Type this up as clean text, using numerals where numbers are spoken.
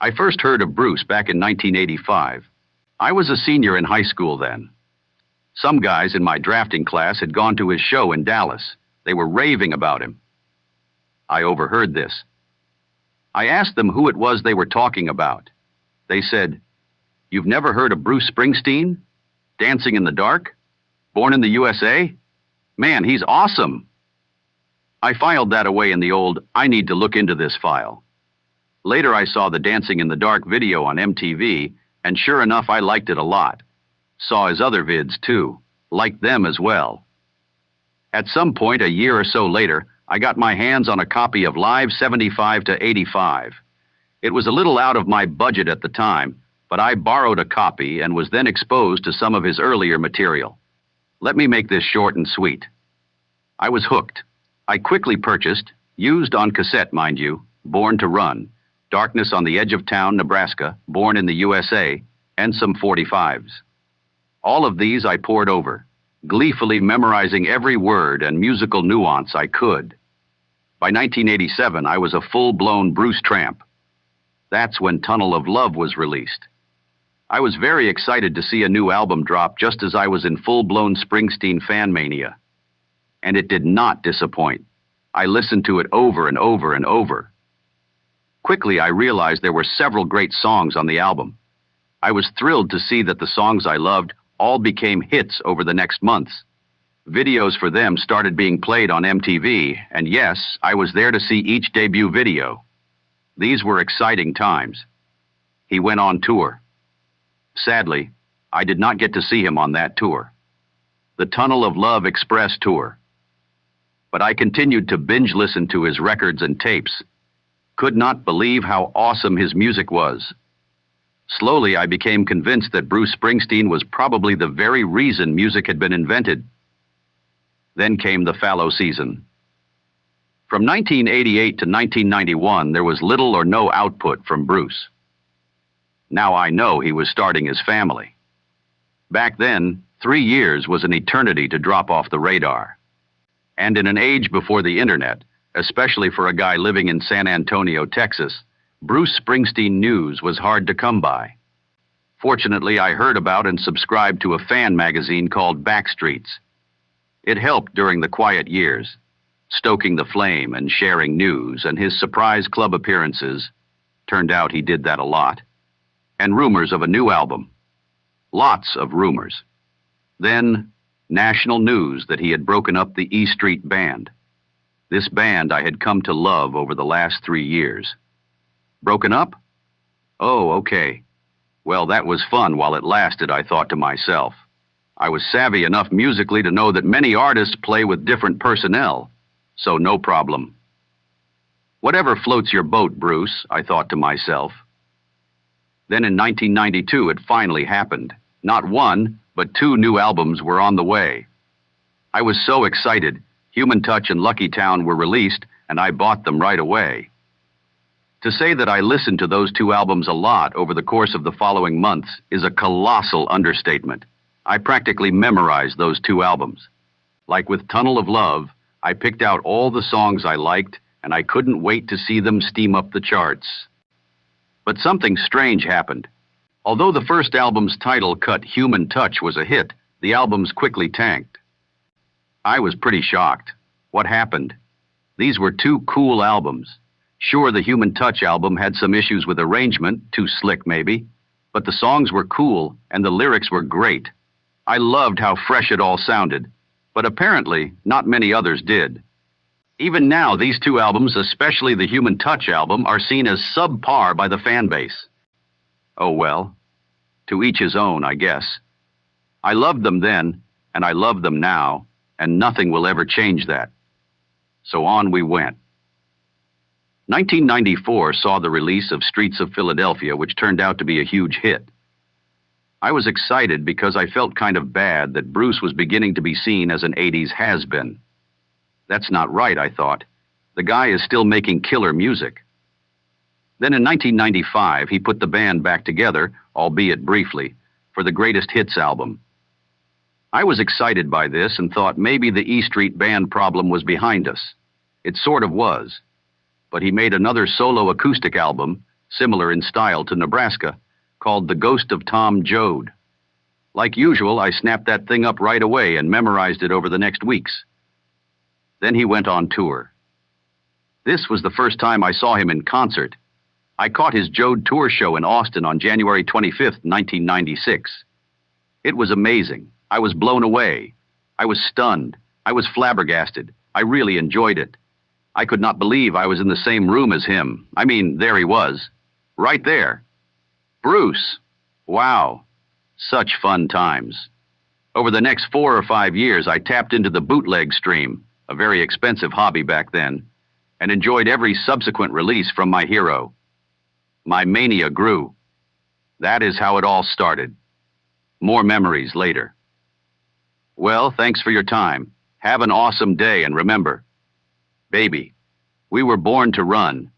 I first heard of Bruce back in 1985. I was a senior in high school then. Some guys in my drafting class had gone to his show in Dallas. They were raving about him. I overheard this. I asked them who it was they were talking about. They said, "You've never heard of Bruce Springsteen? Dancing in the Dark? Born in the USA? Man, he's awesome." I filed that away in the old, I need to look into this file. Later I saw the Dancing in the Dark video on MTV, and sure enough I liked it a lot. Saw his other vids too, liked them as well. At some point a year or so later, I got my hands on a copy of Live 75 to 85. It was a little out of my budget at the time, but I borrowed a copy and was then exposed to some of his earlier material. Let me make this short and sweet. I was hooked. I quickly purchased, used on cassette, mind you, Born to Run, Darkness on the Edge of Town, Nebraska, Born in the USA, and some 45s. All of these I pored over, gleefully memorizing every word and musical nuance I could. By 1987, I was a full-blown Bruce tramp. That's when Tunnel of Love was released. I was very excited to see a new album drop just as I was in full-blown Springsteen fan mania. And it did not disappoint. I listened to it over and over and over. Quickly, I realized there were several great songs on the album. I was thrilled to see that the songs I loved all became hits over the next months. Videos for them started being played on MTV, and yes, I was there to see each debut video. These were exciting times. He went on tour. Sadly, I did not get to see him on that tour. The Tunnel of Love Express tour. But I continued to binge listen to his records and tapes. Could not believe how awesome his music was. Slowly, I became convinced that Bruce Springsteen was probably the very reason music had been invented. Then came the fallow season. From 1988 to 1991, there was little or no output from Bruce. Now I know he was starting his family. Back then, 3 years was an eternity to drop off the radar. And in an age before the internet, especially for a guy living in San Antonio, Texas, Bruce Springsteen news was hard to come by. Fortunately, I heard about and subscribed to a fan magazine called Backstreets. It helped during the quiet years, stoking the flame and sharing news, and his surprise club appearances. Turned out he did that a lot. And rumors of a new album. Lots of rumors. Then, national news that he had broken up the E Street Band. This band I had come to love over the last 3 years. Broken up? Oh, okay. Well, that was fun while it lasted, I thought to myself. I was savvy enough musically to know that many artists play with different personnel, so no problem. Whatever floats your boat, Bruce, I thought to myself. Then in 1992, it finally happened. Not one, but 2 new albums were on the way. I was so excited. Human Touch and Lucky Town were released, and I bought them right away. To say that I listened to those 2 albums a lot over the course of the following months is a colossal understatement. I practically memorized those 2 albums. Like with Tunnel of Love, I picked out all the songs I liked, and I couldn't wait to see them steam up the charts. But something strange happened. Although the first album's title cut, Human Touch, was a hit, the albums quickly tanked. I was pretty shocked. What happened? These were 2 cool albums. Sure, the Human Touch album had some issues with arrangement, too slick maybe, but the songs were cool and the lyrics were great. I loved how fresh it all sounded, but apparently not many others did. Even now, these 2 albums, especially the Human Touch album, are seen as subpar by the fan base. Oh well, to each his own, I guess. I loved them then, and I love them now, and nothing will ever change that. So on we went. 1994 saw the release of Streets of Philadelphia, which turned out to be a huge hit. I was excited because I felt kind of bad that Bruce was beginning to be seen as an 80s has-been. That's not right, I thought. The guy is still making killer music. Then in 1995, he put the band back together, albeit briefly, for the Greatest Hits album. I was excited by this and thought maybe the E Street Band problem was behind us. It sort of was. But he made another solo acoustic album, similar in style to Nebraska, called The Ghost of Tom Joad. Like usual, I snapped that thing up right away and memorized it over the next weeks. Then he went on tour. This was the first time I saw him in concert. I caught his Joad tour show in Austin on January 25th, 1996. It was amazing. I was blown away. I was stunned. I was flabbergasted. I really enjoyed it. I could not believe I was in the same room as him. I mean, there he was. Right there. Bruce. Wow. Such fun times. Over the next 4 or 5 years, I tapped into the bootleg stream, a very expensive hobby back then, and enjoyed every subsequent release from my hero. My mania grew. That is how it all started. More memories later. Well, thanks for your time. Have an awesome day, and remember, baby, we were born to run.